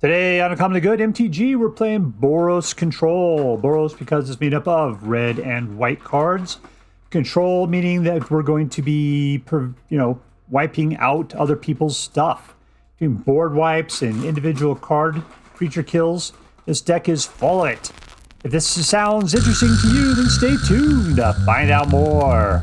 Today on Uncommonly Good MTG, we're playing Boros Control. Boros because it's made up of red and white cards. Control meaning that we're going to be, wiping out other people's stuff. Doing board wipes and individual card creature kills. This deck is full of it. If this sounds interesting to you, then stay tuned to find out more.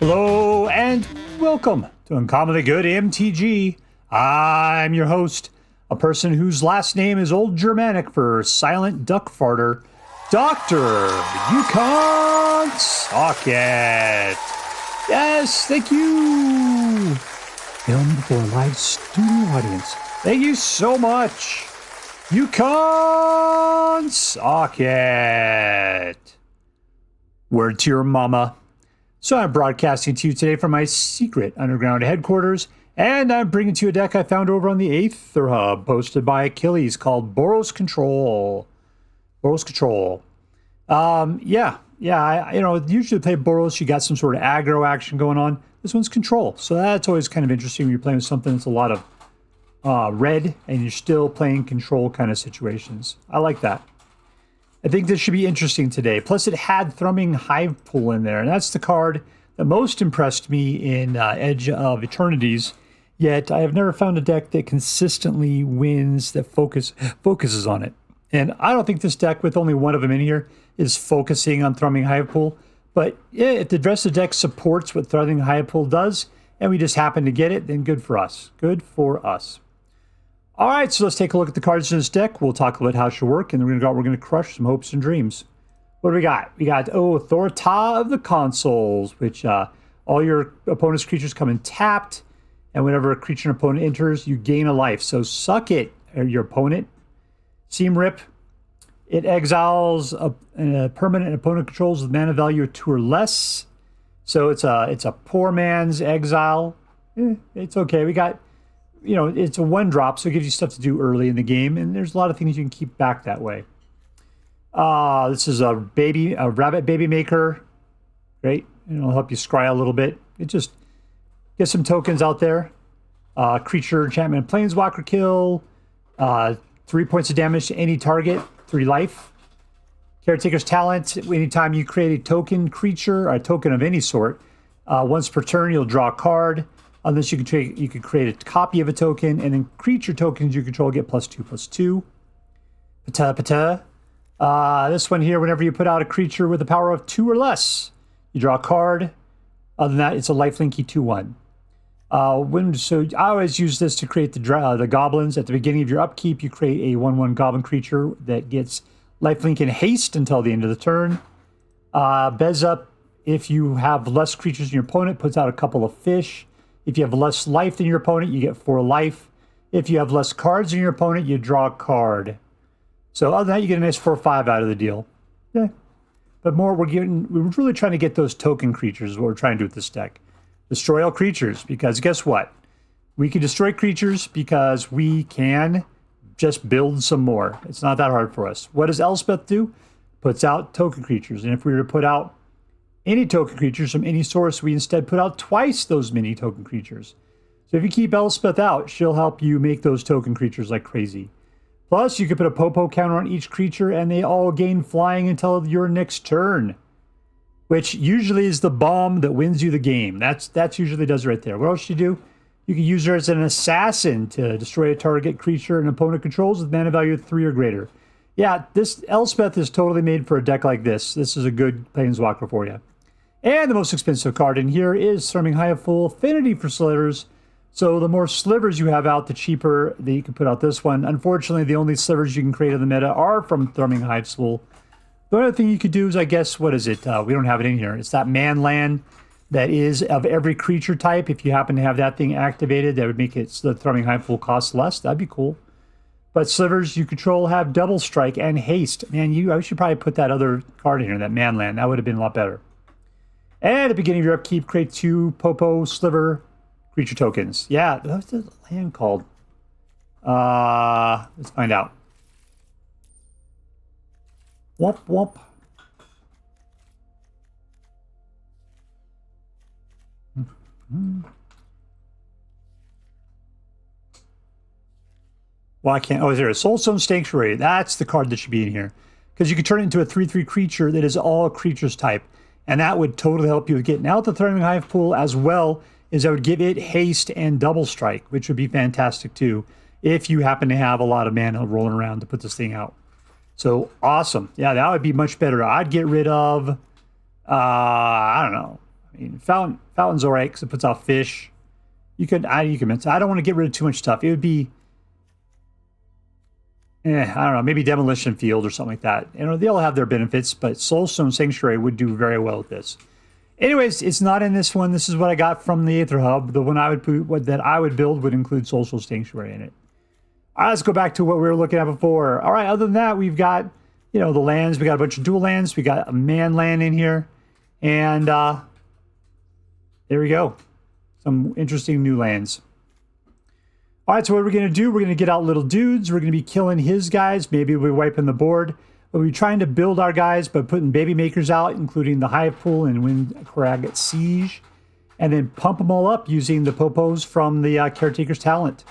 Hello and welcome to Uncommonly Good MTG. I'm your host, a person whose last name is Old Germanic for Silent Duck Farter, Dr. Yukon Socket. Yes, thank you. Filmed for a live studio audience. Thank you so much. Yukon Socket. Word to your mama. So I'm broadcasting to you today from my secret underground headquarters, and I'm bringing to you a deck I found over on the Aether Hub, posted by Achilles, called Boros Control. Boros Control. I usually play Boros, you got some sort of aggro action going on. This one's Control, so that's always kind of interesting when you're playing with something that's a lot of red, and you're still playing Control kind of situations. I like that. I think this should be interesting today. Plus, it had Thrumming Hivepool in there, and that's the card that most impressed me in Edge of Eternities. Yet, I have never found a deck that consistently wins that focuses on it. And I don't think this deck, with only one of them in here, is focusing on Thrumming Hivepool. But yeah, if the rest of the deck supports what Thrumming Hivepool does, and we just happen to get it, then good for us. Good for us. All right, so let's take a look at the cards in this deck. We'll talk about how it should work, and then we're going to crush some hopes and dreams. What do we got? We got, Authority of the Consuls, which all your opponent's creatures come in tapped, and whenever a creature and opponent enters, you gain a life. So suck it, your opponent. Seam Rip. It exiles a permanent opponent controls with mana value of 2 or less. So it's a poor man's exile. It's okay. We got... it's a 1-drop, so it gives you stuff to do early in the game, and there's a lot of things you can keep back that way. This is a rabbit baby maker. Great. It'll help you scry a little bit. It just gets some tokens out there. Creature, enchantment, planeswalker kill. 3 points of damage to any target. 3 life. Caretaker's talent. Anytime you create a token creature, or a token of any sort, once per turn, you'll draw a card. Unless you can create a copy of a token, and then creature tokens you control get +2/+2. This one here, whenever you put out a creature with a power of 2 or less, you draw a card. Other than that, it's a lifelinky 2/1. So I always use this to create the goblins. At the beginning of your upkeep, you create a 1/1 goblin creature that gets lifelink and haste until the end of the turn. Beza, if you have less creatures than your opponent, puts out a couple of fish. If you have less life than your opponent, you get 4 life. If you have less cards than your opponent, you draw a card. So other than that, you get a nice 4/5 out of the deal. Yeah. But more, we're really trying to get those token creatures is what we're trying to do with this deck. Destroy all creatures, because guess what? We can destroy creatures because we can just build some more. It's not that hard for us. What does Elspeth do? Puts out token creatures. And if we were to put out any token creatures from any source, we instead put out twice those many token creatures. So if you keep Elspeth out, she'll help you make those token creatures like crazy. Plus, you can put a Popo counter on each creature, and they all gain flying until your next turn, which usually is the bomb that wins you the game. That's usually does it right there. What else do? You can use her as an assassin to destroy a target creature an opponent controls with mana value of 3 or greater. Yeah, this Elspeth is totally made for a deck like this. This is a good planeswalker for you. And the most expensive card in here is Thrumming Hivepool, Affinity for Slivers. So the more slivers you have out, the cheaper that you can put out this one. Unfortunately, the only slivers you can create in the meta are from Thrumming Hivepool. The other thing you could do is, I guess, what is it? We don't have it in here. It's that man land that is of every creature type. If you happen to have that thing activated, that would make it so the Thrumming Hivepool costs less. That'd be cool. But slivers you control have double strike and haste. Man, I should probably put that other card in here, that man land. That would have been a lot better. And at the beginning of your upkeep, create 2 Popo Sliver creature tokens. Yeah, what's the land called? Let's find out. Womp womp. Well, I can't. Oh, is there a Soulstone Sanctuary? That's the card that should be in here. Because you could turn it into a 3/3 creature that is all creatures type. And that would totally help you with getting out the Thrumming Hivepool, as well as that would give it haste and double strike, which would be fantastic too, if you happen to have a lot of mana rolling around to put this thing out. So awesome. Yeah, that would be much better. I'd get rid of, I don't know. I mean, Fountain's all right because it puts out fish. You can mince. I don't want to get rid of too much stuff. It would be, I don't know, maybe Demolition Field or something like that. You know, they'll have their benefits, but Soulstone Sanctuary would do very well with this. Anyways, it's not in this one. This is what I got from the Aether Hub. The one I would build would include Soulstone Sanctuary in it. All right, let's go back to what we were looking at before. All right, other than that, we've got, you know, the lands. We got a bunch of dual lands. We got a man land in here. And there we go. Some interesting new lands. All right, so what we're going to do, we're going to get out little dudes. We're going to be killing his guys. Maybe we'll be wiping the board. We'll be trying to build our guys by putting baby makers out, including the Hivepool and Windcrag Siege, and then pump them all up using the popos from the Caretaker's talent.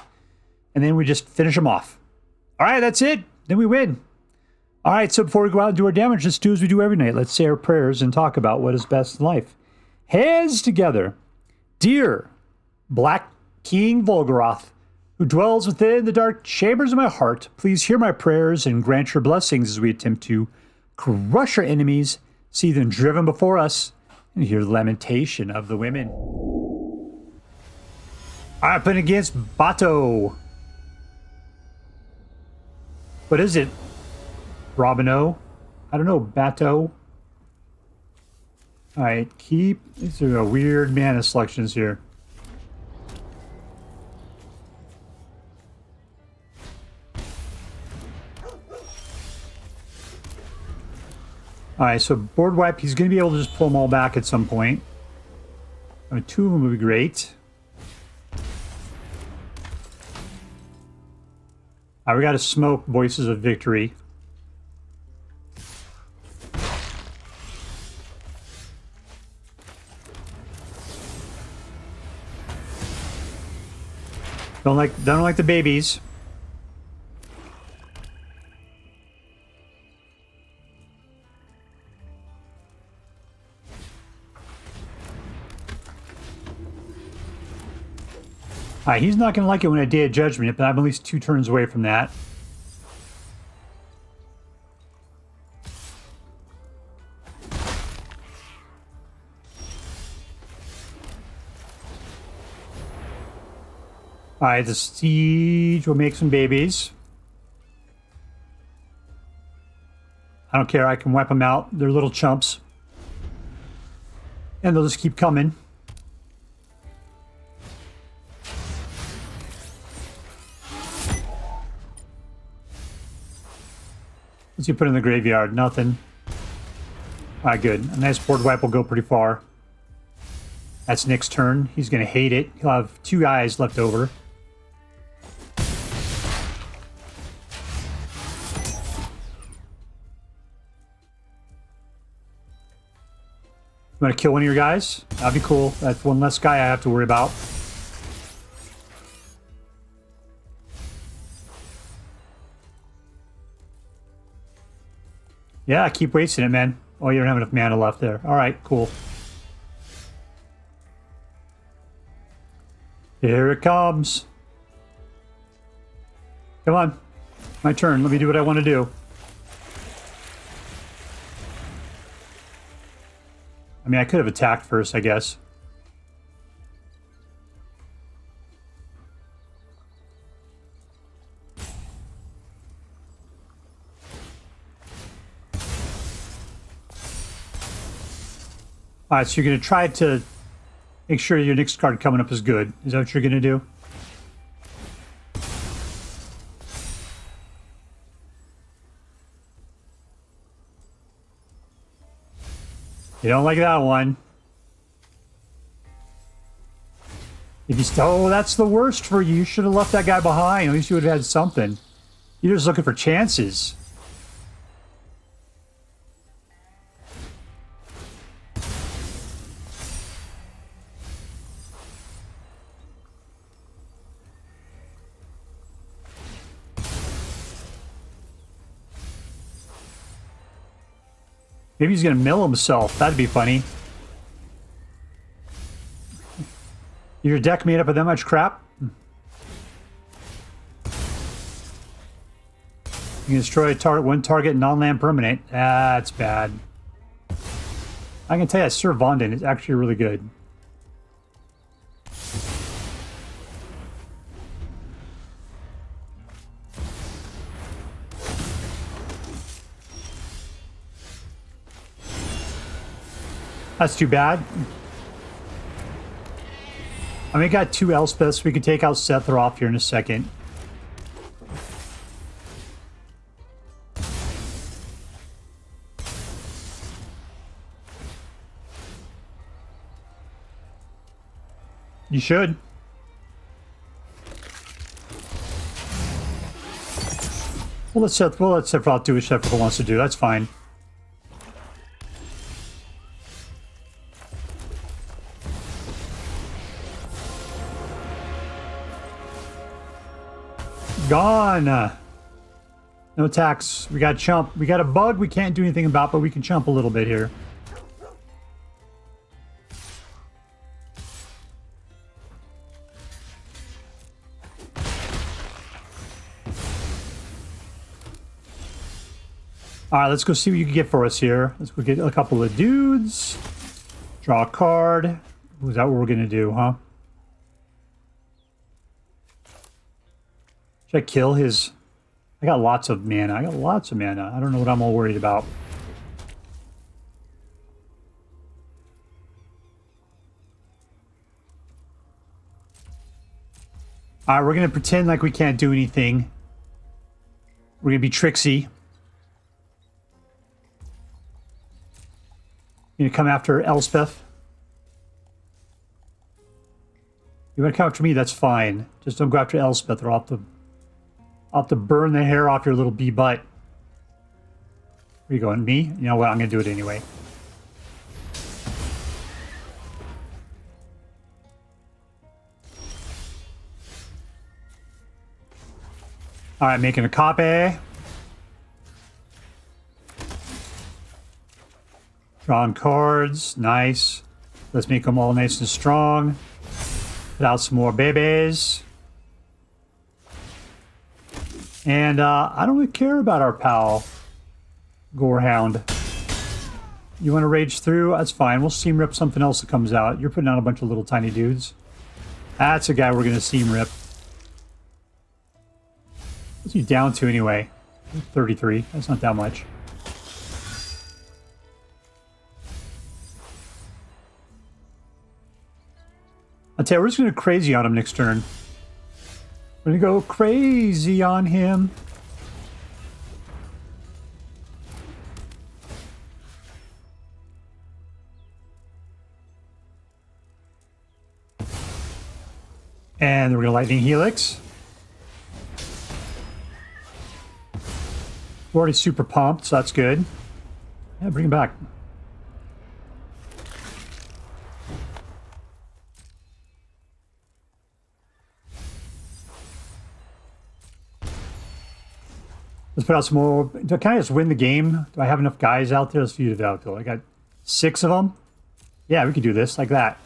And then we just finish them off. All right, that's it. Then we win. All right, so before we go out and do our damage, let's do as we do every night. Let's say our prayers and talk about what is best in life. Hands together. Dear Black King Volgaroth, who dwells within the dark chambers of my heart, please hear my prayers and grant your blessings as we attempt to crush our enemies, see them driven before us, and hear the lamentation of the women. All right, playing against Bato. What is it? Robino? I don't know. Bato? All right, these are weird mana selections here. All right, so board wipe, he's going to be able to just pull them all back at some point. I mean, 2 of them would be great. All right, we got to smoke Voices of Victory. Don't like the babies. He's not going to like it when I Day of Judgment, but I'm at least 2 turns away from that. All right, the Siege will make some babies. I don't care, I can wipe them out. They're little chumps. And they'll just keep coming. What's he put in the graveyard? Nothing. All right, good. A nice board wipe will go pretty far. That's Nick's turn. He's going to hate it. He'll have 2 eyes left over. You want to kill one of your guys? That'd be cool. That's one less guy I have to worry about. Yeah, keep wasting it, man. Oh, you don't have enough mana left there. All right, cool. Here it comes. Come on. My turn. Let me do what I want to do. I mean, I could have attacked first, I guess. All right, so you're going to try to make sure your next card coming up is good. Is that what you're going to do? You don't like that one. If you still, oh, that's the worst for you. You should have left that guy behind. At least you would have had something. You're just looking for chances. Maybe he's gonna mill himself. That'd be funny. Your deck made up of that much crap? You can destroy one target non-land permanent. That's bad. I can tell you, Sir Vondon is actually really good. That's too bad. I mean, we got 2 Elspeths. We could take out Sephiroth here in a second. You should. We'll let Sephiroth do what Sephiroth wants to do. That's fine. Gone. No attacks. We got chump. We got a bug we can't do anything about, but we can chump a little bit here. All right, let's go see what you can get for us here. Let's go get a couple of dudes. Draw a card. Is that what we're going to do, huh? Should I kill his... I got lots of mana. I don't know what I'm all worried about. All right, we're going to pretend like we can't do anything. We're going to be tricksy. You're going to come after Elspeth. You want to come after me, that's fine. Just don't go after Elspeth or I'll have to burn the hair off your little bee butt. Where you going? Me? You know what? I'm going to do it anyway. All right, making a copy. Drawing cards. Nice. Let's make them all nice and strong. Put out some more babies. And I don't really care about our pal, Gorehound. You want to rage through? That's fine. We'll seam rip something else that comes out. You're putting out a bunch of little tiny dudes. That's a guy we're going to seam rip. What's he down to anyway? 33. That's not that much. I'll tell you, we're just going to crazy on him next turn. We're going to go crazy on him. And we're going to Lightning Helix. We're already super pumped, so that's good. Yeah, bring him back. Let's put out some more. Can I just win the game? Do I have enough guys out there? Let's view the outfield. I got 6 of them. Yeah, we could do this like that.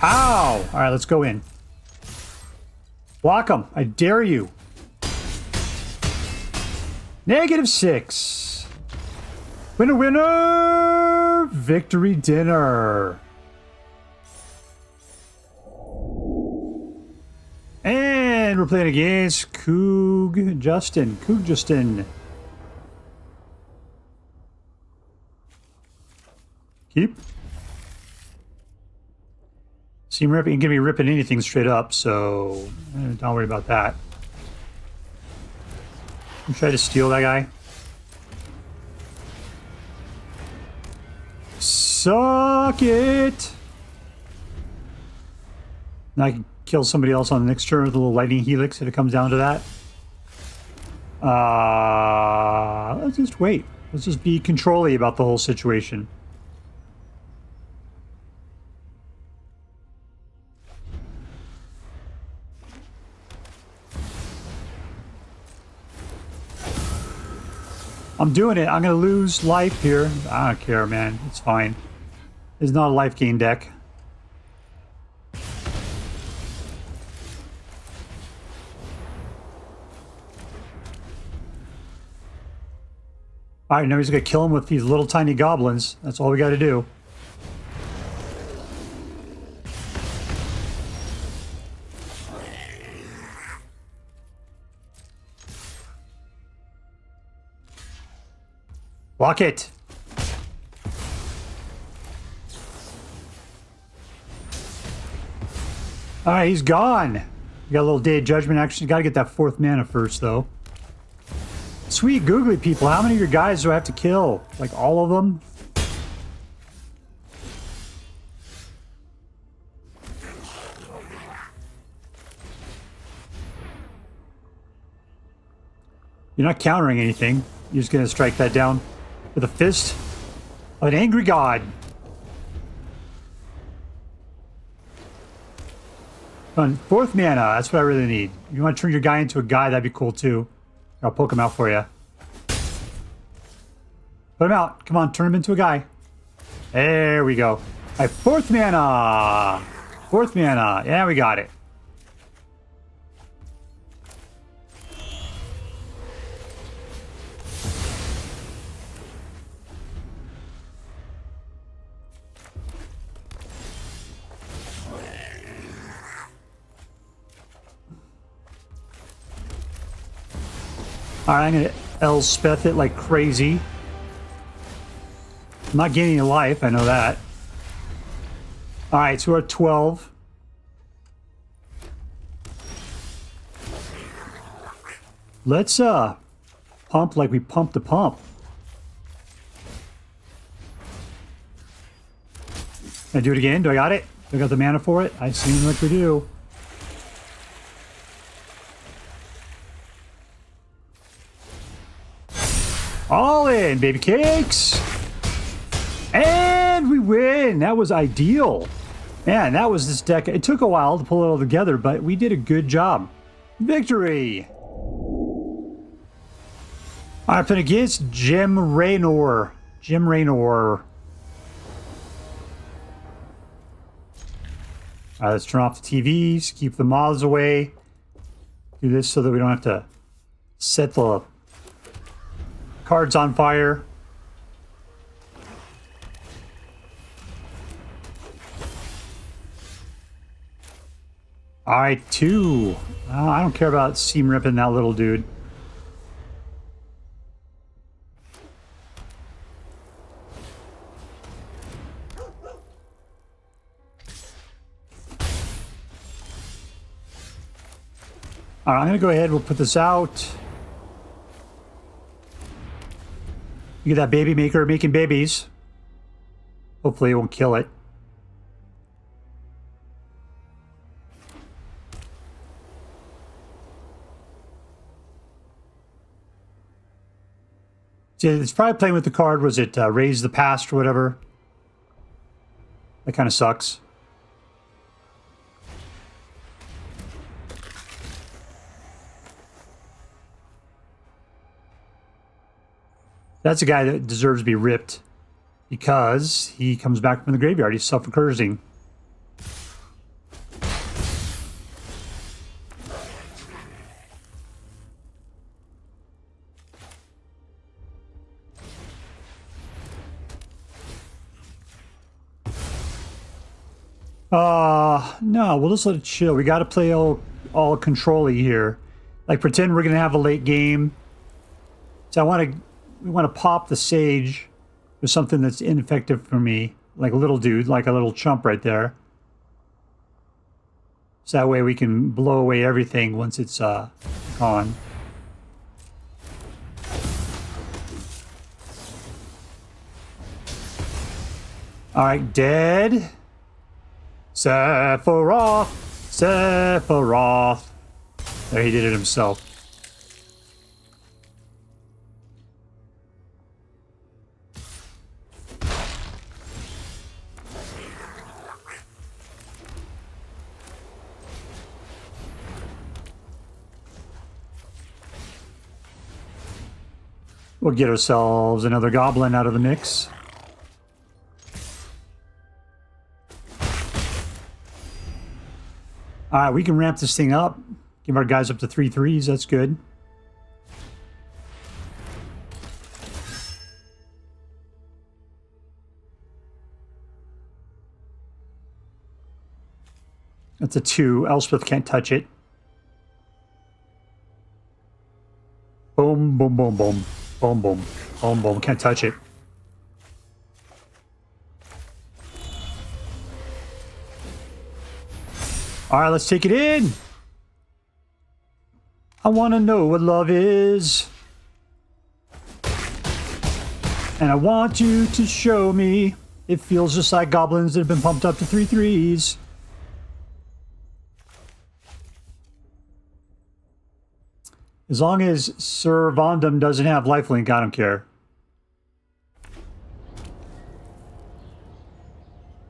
Ow! All right, let's go in. Block them. I dare you. -6. Winner, winner! Victory dinner. And we're playing against Cougjustin. Keep. Seam ripping. You're going to be ripping anything straight up, so don't worry about that. I'm trying to steal that guy. Suck it! Now I can kill somebody else on the next turn with a little Lightning Helix if it comes down to that. Let's just wait. Let's just be control-y about the whole situation. I'm doing it. I'm going to lose life here. I don't care, man. It's fine. It's not a life gain deck. All right, now he's going to kill him with these little tiny goblins. That's all we got to do. Block it. All right, he's gone. We got a little Day of Judgment action. Got to get that 4th mana first, though. Sweet googly people, how many of your guys do I have to kill? Like all of them? You're not countering anything. You're just going to strike that down with a fist of an angry god. Come on, 4th mana, that's what I really need. If you want to turn your guy into a guy, that'd be cool too. I'll poke him out for you. Put him out. Come on, turn him into a guy. There we go. All right, 4th mana. 4th mana. Yeah, we got it. All right, I'm going to Elspeth it like crazy. I'm not gaining a life, I know that. All right, so we're at 12. Let's pump like we pumped the pump. Can I do it again? Do I got it? Do I got the mana for it? I seem like we do. All in, baby cakes! And we win! That was ideal. Man, that was this deck. It took a while to pull it all together, but we did a good job. Victory! I'm playing against Jimraynor. Jimraynor. Alright, let's turn off the TVs, keep the moths away. Do this so that we don't have to set the cards on fire. All right, 2. I don't care about seam ripping that little dude. All right, I'm going to go ahead. We'll put this out. You get that baby maker making babies. Hopefully it won't kill it. See, it's probably playing with the card. Was it Raise the Past or whatever? That kind of sucks. That's a guy that deserves to be ripped because he comes back from the graveyard. He's self-recursing. No, we'll just let it chill. We got to play all control-y here. Like, pretend we're going to have a late game. So we want to pop the Sage with something that's ineffective for me. Like a little dude, like a little chump right there. So that way we can blow away everything once it's gone. All right, dead. Sephiroth. Sephiroth. There, he did it himself. We'll get ourselves another goblin out of the mix. All right, we can ramp this thing up. Give our guys up to 3/3s. That's good. That's a 2. Elspeth can't touch it. Boom, boom, boom, boom. Boom, boom. Boom, boom. Can't touch it. All right, let's take it in. I want to know what love is. And I want you to show me. It feels just like goblins that have been pumped up to 3/3s. As long as Sir Vondam doesn't have lifelink, I don't care.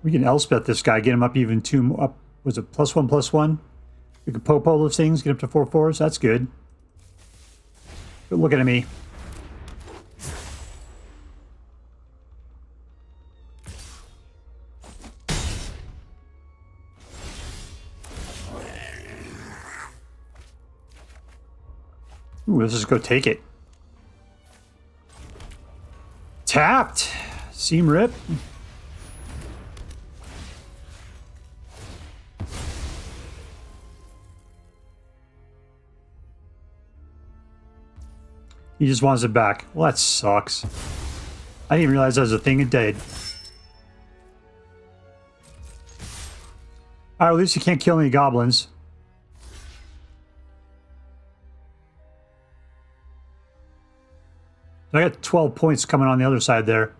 We can Elspeth this guy, get him up even 2 up. Was it +1/+1? We can popo those things, get up to 4/4s. That's good. Good looking at me. Ooh, let's just go take it. Tapped. Seam rip. He just wants it back. Well, that sucks. I didn't even realize that was a thing it did. Alright, at least you can't kill any goblins. I got 12 points coming on the other side there.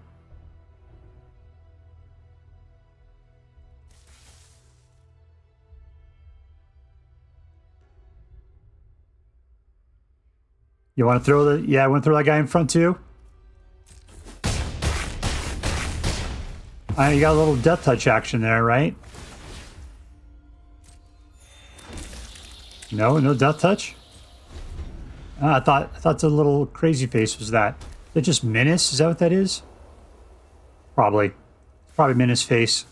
You want to throw the... Yeah, I want to throw that guy in front too. You got a little death touch action there, right? No death touch? I thought the little crazy face was that. Is that just Menace? Is that what that is? Probably. Probably Menace face.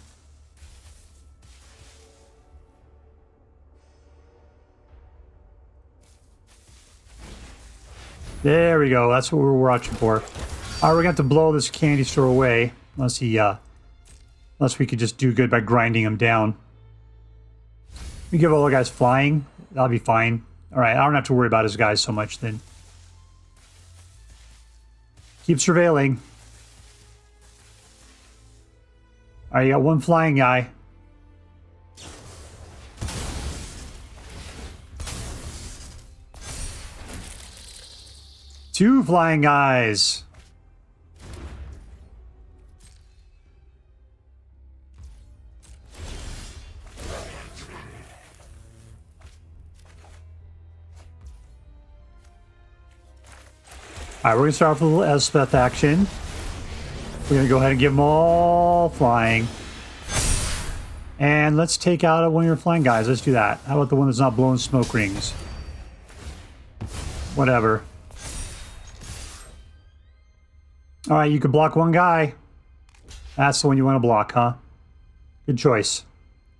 There we go. That's what we were watching for. All right, we're gonna have to blow this candy store away, unless we could just do good by grinding him down. We give all the guys flying. That'll be fine. All right, I don't have to worry about his guys so much then. Keep surveilling. All right, you got one flying guy. Two flying guys. All right, we're going to start off with a little Esper action. We're going to go ahead and give them all flying. And let's take out one of your flying guys. Let's do that. How about the one that's not blowing smoke rings? Whatever. All right, you could block one guy. That's the one you want to block, huh? Good choice.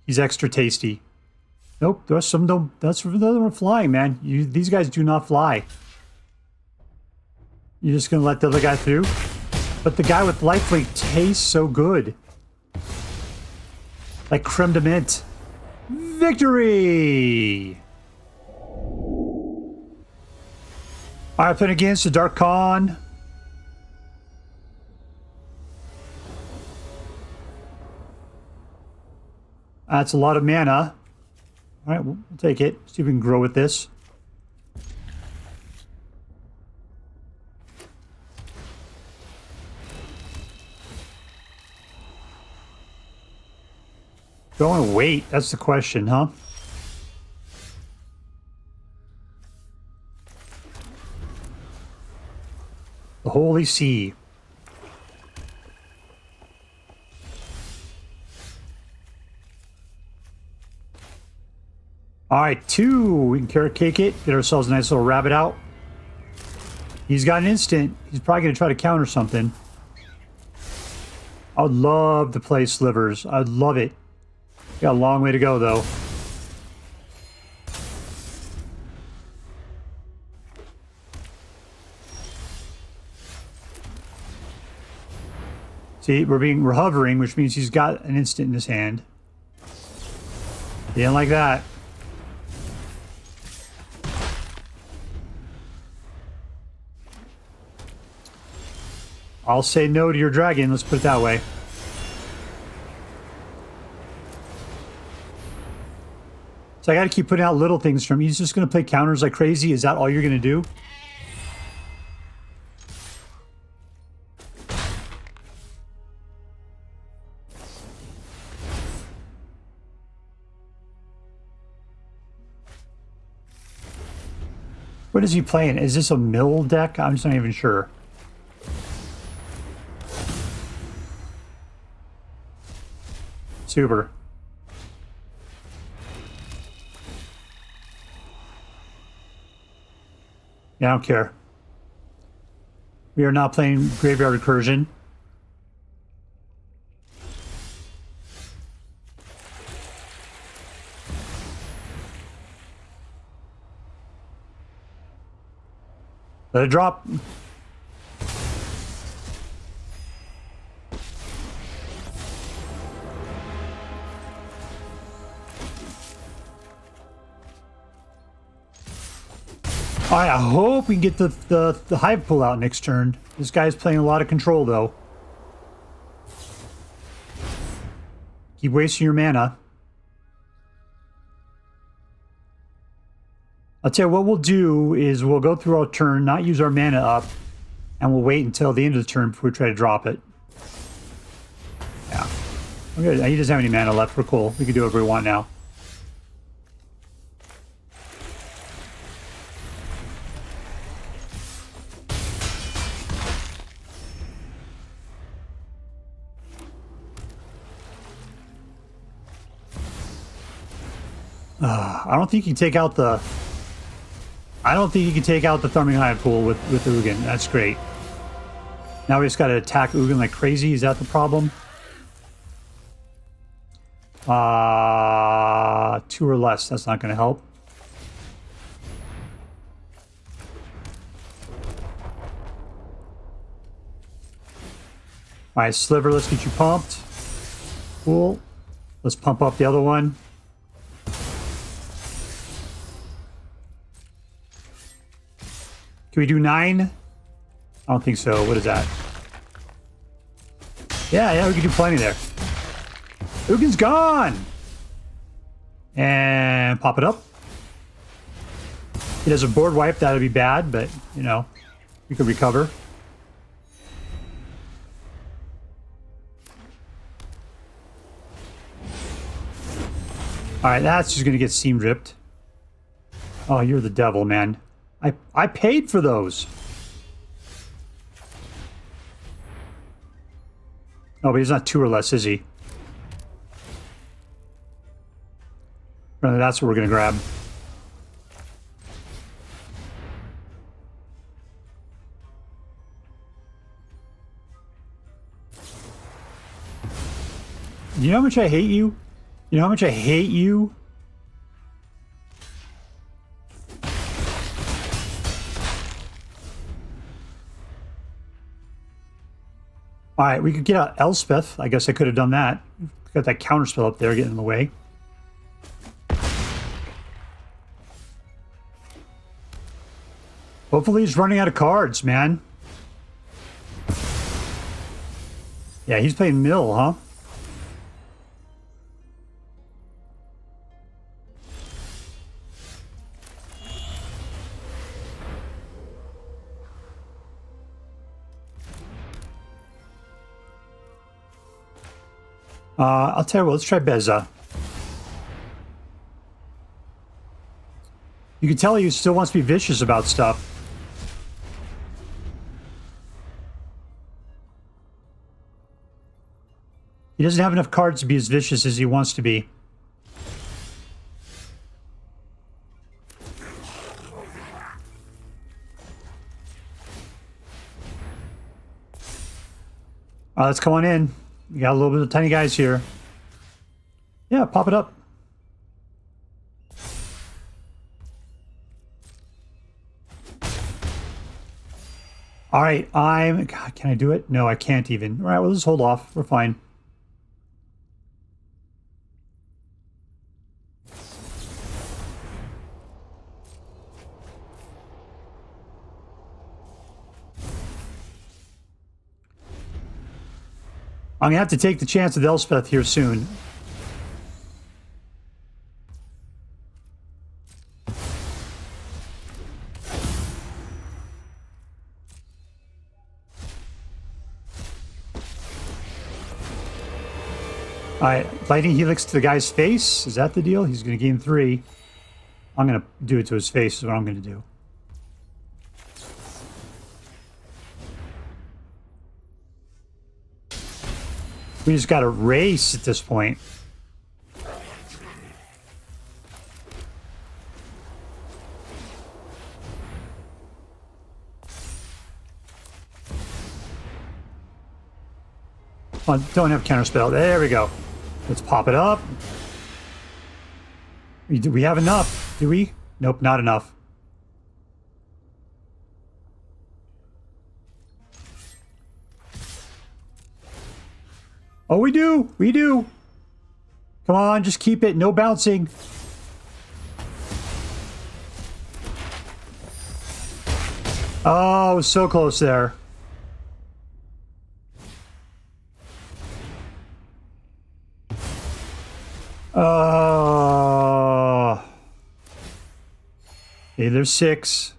He's extra tasty. Nope, there's some don't. That's for the other one flying, man. These guys do not fly. You're just gonna let the other guy through? But the guy with lifelink tastes so good. Like creme de mint. Victory! Alright, playing against TheDarkCon. That's a lot of mana. Alright, we'll take it. See if we can grow with this. Do I want to wait? That's the question, huh? The Holy Sea. All right, 2. We can carrot cake it. Get ourselves a nice little rabbit out. He's got an instant. He's probably going to try to counter something. I would love to play Slivers. I'd love it. Got a long way to go, though. See, we're hovering, which means he's got an instant in his hand. He didn't like that. I'll say no to your dragon, let's put it that way. So I gotta keep putting out little things from him. He's just gonna play counters like crazy. Is that all you're gonna do? What is he playing? Is this a mill deck? I'm just not even sure. Super. Yeah, I don't care. We are not playing Graveyard Recursion. Let it drop. All right, I hope we can get the Hivepool out next turn. This guy's playing a lot of control, though. Keep wasting your mana. I'll tell you what we'll do is we'll go through our turn, not use our mana up, and we'll wait until the end of the turn before we try to drop it. Yeah. Okay, he doesn't have any mana left. We're cool. We can do whatever we want now. I don't think you can take out the... I don't think you can take out the Thrumming Hivepool with Ugin. That's great. Now we just got to attack Ugin like crazy. Is that the problem? 2 or less. That's not going to help. All right, Sliver, let's get you pumped. Cool. Let's pump up the other one. Can we do 9? I don't think so. What is that? Yeah, we can do plenty there. Ugin's gone! And pop it up. It has a board wipe. That would be bad, but, you know, we could recover. Alright, that's just going to get seam ripped. Oh, you're the devil, man. I paid for those. Oh, but he's not 2 or less, is he? That's what we're going to grab. You know how much I hate you? You know how much I hate you? All right, we could get out Elspeth. I guess I could have done that. Got that counterspell up there getting in the way. Hopefully he's running out of cards, man. Yeah, he's playing mill, huh? I'll tell you what, let's try Beza. You can tell he still wants to be vicious about stuff. He doesn't have enough cards to be as vicious as he wants to be. All right, let's come on in. We got a little bit of tiny guys here. Yeah, pop it up. All right, God, can I do it? No, I can't even. All right, well, let's hold off. We're fine. I'm going to have to take the chance with Elspeth here soon. All right, Lightning Helix to the guy's face. Is that the deal? He's going to gain 3. I'm going to do it to his face is what I'm going to do. We just got to race at this point. Oh, don't have counterspell. There we go. Let's pop it up. Do we have enough? Do we? Nope, not enough. Oh, we do. We do. Come on, just keep it. No bouncing. Oh, so close there. Okay, there's 6.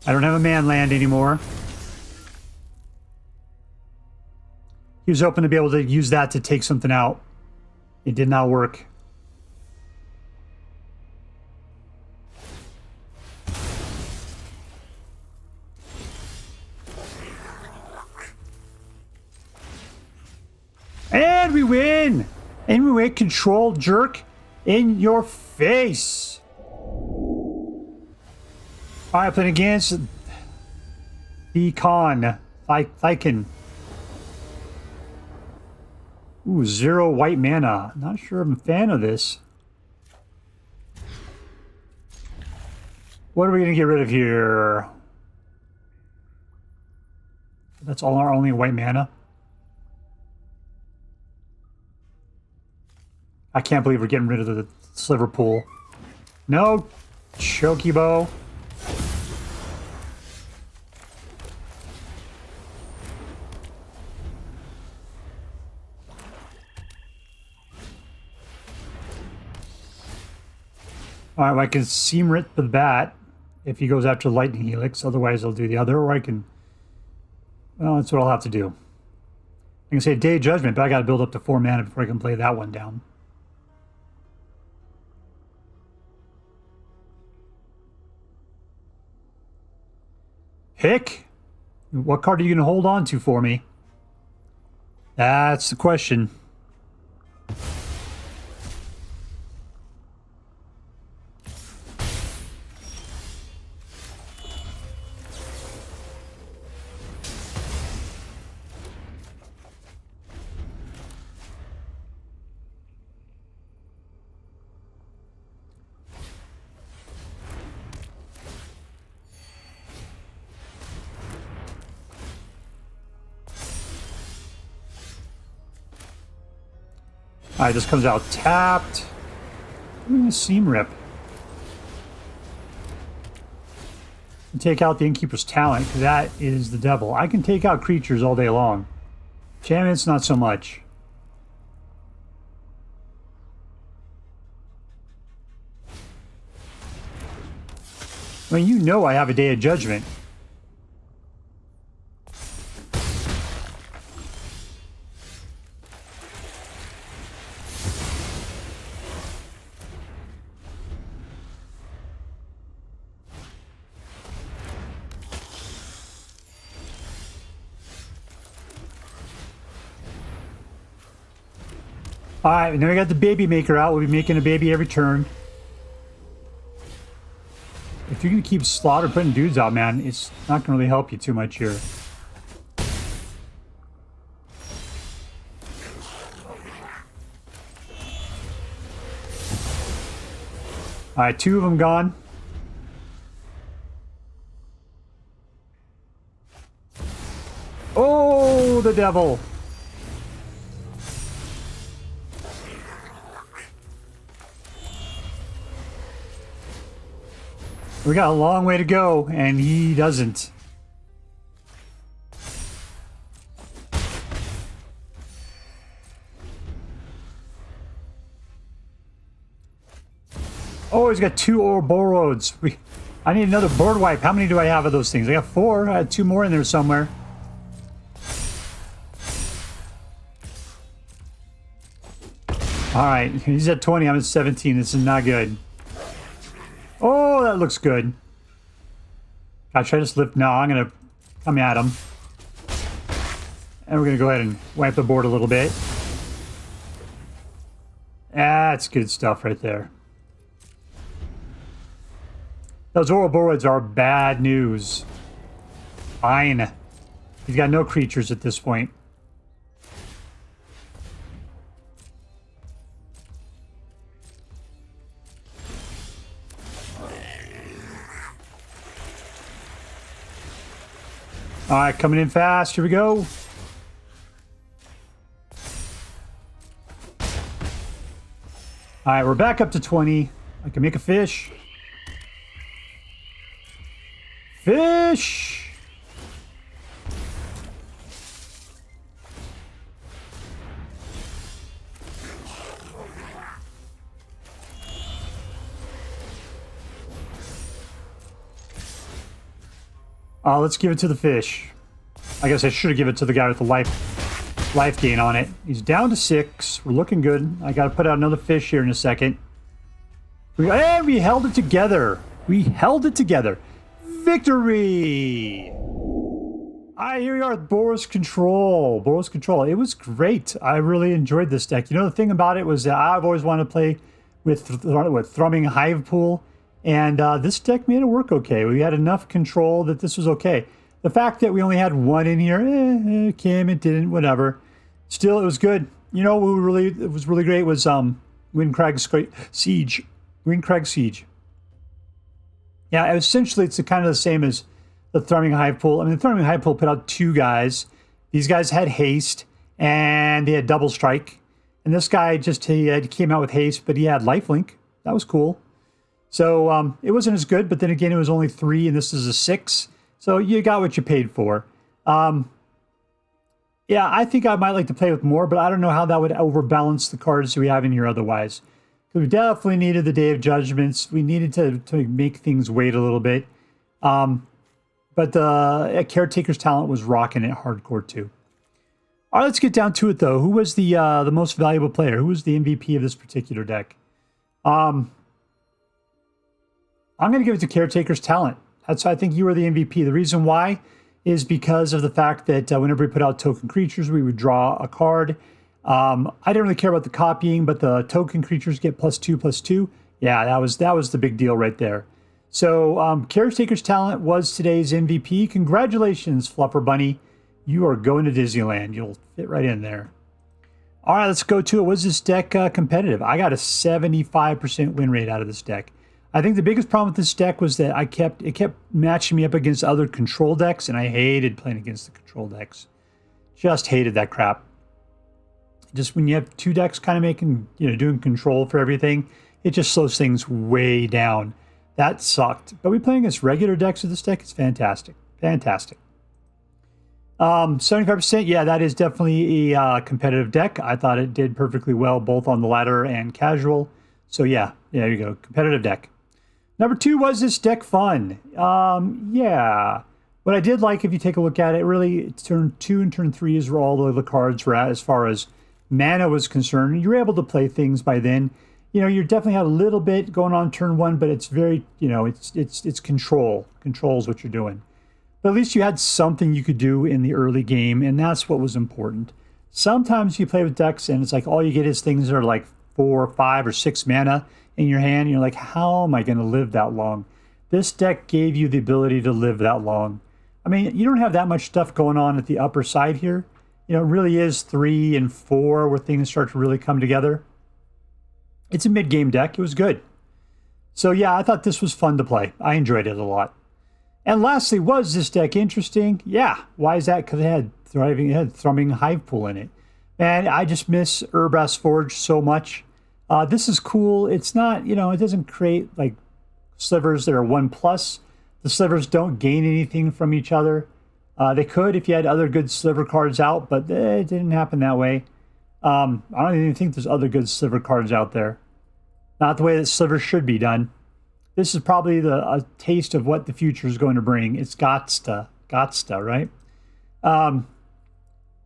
I don't have a man land anymore. He was hoping to be able to use that to take something out. It did not work. And we win! And we win. Control jerk in your face. Alright, playing against Theikhan. Theikhan. Ooh, 0 white mana. Not sure I'm a fan of this. What are we going to get rid of here? That's all our only white mana. I can't believe we're getting rid of the sliver pool. No, Chocobo. All right, well, I can seam rip with that if he goes after Lightning Helix. Otherwise, I'll do the other, or I can... Well, that's what I'll have to do. I can say Day of Judgment, but I got to build up to 4 mana before I can play that one down. Pick? What card are you going to hold on to for me? That's the question. Alright, this comes out tapped. I'm going to seam rip. And take out the Innkeeper's Talent, because that is the devil. I can take out creatures all day long. Enchantments, not so much. I mean, you know I have a Day of Judgment. Alright, now we got the baby maker out. We'll be making a baby every turn. if you're going to keep putting dudes out, man, it's not going to really help you too much here. All right, 2 of them gone. Oh, the devil. We got a long way to go, and he doesn't. Oh, he's got 2 Boros. I need another board wipe. How many do I have of those things? I got 4. I had 2 more in there somewhere. All right, he's at 20. I'm at 17. This is not good. Oh, that looks good. Gosh, should I just lift? No, I'm going to come at him. And we're going to go ahead and wipe the board a little bit. That's good stuff right there. Those Ouroboros are bad news. Fine. He's got no creatures at this point. All right, coming in fast. Here we go. All right, we're back up to 20. I can make a fish. Fish! Let's give it to the fish. I guess I should have given it to the guy with the life gain on it. He's down to 6. We're looking good. I got to put out another fish here in a second. We held it together. We held it together. Victory! Here we are with Boros Control. Boros Control. It was great. I really enjoyed this deck. You know, the thing about it was that I've always wanted to play with Thrumming Hivepool, and this deck made it work okay. We had enough control that this was okay. The fact that we only had 1 in here, it came, it didn't, whatever. Still, it was good. You know what was really great was Windcrag Siege. Windcrag Siege. Yeah, essentially it's kind of the same as the Thrumming Hivepool. I mean, the Thrumming Hivepool put out 2 guys. These guys had haste, and they had double strike. And this guy he came out with haste, but he had lifelink. That was cool. So it wasn't as good, but then again, it was only 3, and this is a 6. So you got what you paid for. Yeah, I think I might like to play with more, but I don't know how that would overbalance the cards that we have in here otherwise. We definitely needed the Day of Judgments. We needed to make things wait a little bit. But the Caretaker's talent was rocking it hardcore too. All right, let's get down to it though. Who was the most valuable player? Who was the MVP of this particular deck? I'm going to give it to Caretaker's talent. I think you were the MVP. The reason why is because of the fact that whenever we put out token creatures, we would draw a card. I didn't really care about the copying, but the token creatures get +2/+2. Yeah, that was the big deal right there. So Caretaker's talent was today's MVP. Congratulations, Fluffer Bunny. You are going to Disneyland. You'll fit right in there. All right, let's go to it. Was this deck competitive? I got a 75% win rate out of this deck. I think the biggest problem with this deck was that it kept matching me up against other control decks, and I hated playing against the control decks. Just hated that crap. Just when you have 2 decks kind of making, doing control for everything, it just slows things way down. That sucked. But we playing against regular decks with this deck, it's fantastic. Fantastic. 75%, yeah, that is definitely a competitive deck. I thought it did perfectly well, both on the ladder and casual. So yeah, there you go, competitive deck. Number 2, was this deck fun? Yeah. What I did like, if you take a look at it, really, turn 2 and turn 3 is where all of the cards were at as far as mana was concerned. You were able to play things by then. You definitely had a little bit going on turn 1, but it's very, it's control. Control is what you're doing. But at least you had something you could do in the early game, and that's what was important. Sometimes you play with decks, and it's like all you get is things that are like 4, 5, or 6 mana in your hand. You're like, how am I going to live that long? this deck gave you the ability to live that long. I mean, you don't have that much stuff going on at the upper side here. You know, it really is 3 and 4 where things start to really come together. It's a mid-game deck. It was good. So yeah, I thought this was fun to play. I enjoyed it a lot. And lastly, was this deck interesting? Yeah. Why is that? Because it had Thrumming Hivepool in it. And I just miss Restless Forge so much. This is cool. It's not, you know, it doesn't create like slivers that are 1+. The slivers don't gain anything from each other. They could if you had other good sliver cards out, but it didn't happen that way. I don't even think there's other good sliver cards out there. Not the way that slivers should be done. This is probably a taste of what the future is going to bring. It's Gotsta, right?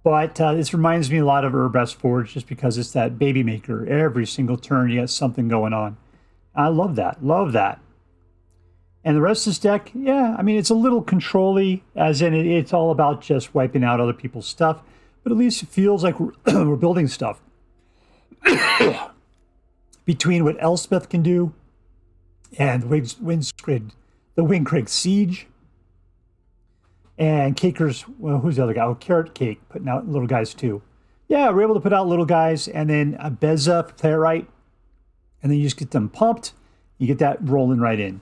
But this reminds me a lot of Restless Forge just because it's that baby maker. Every single turn you got something going on. I love that. Love that. And the rest of this deck, yeah, I mean, it's a little control-y, as in it's all about just wiping out other people's stuff. But at least it feels like we're building stuff. Between what Elspeth can do and the Windcrag Siege and Caker's, well, who's the other guy? Oh, Carrot Cake, putting out little guys too. Yeah, we're able to put out little guys, and then a Beza, if you play it right, and then you just get them pumped. You get that rolling right in.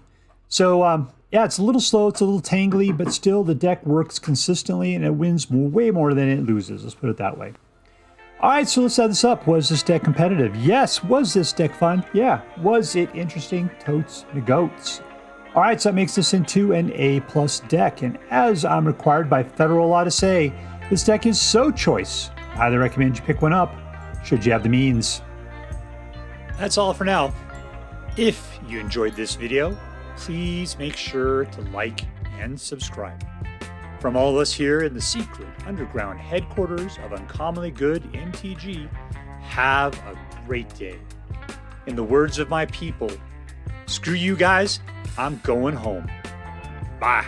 So, yeah, it's a little slow, it's a little tangly, but still the deck works consistently, and it wins way more than it loses. Let's put it that way. All right, so let's set this up. Was this deck competitive? Yes. Was this deck fun? Yeah. Was it interesting? Totes the goats. All right, so that makes this into an A+ deck. And as I'm required by federal law to say, this deck is so choice. I highly recommend you pick one up, should you have the means. That's all for now. If you enjoyed this video, please make sure to like and subscribe. From all of us here in the secret underground headquarters of Uncommonly Good MTG, have a great day. In the words of my people, screw you guys, I'm going home. Bye.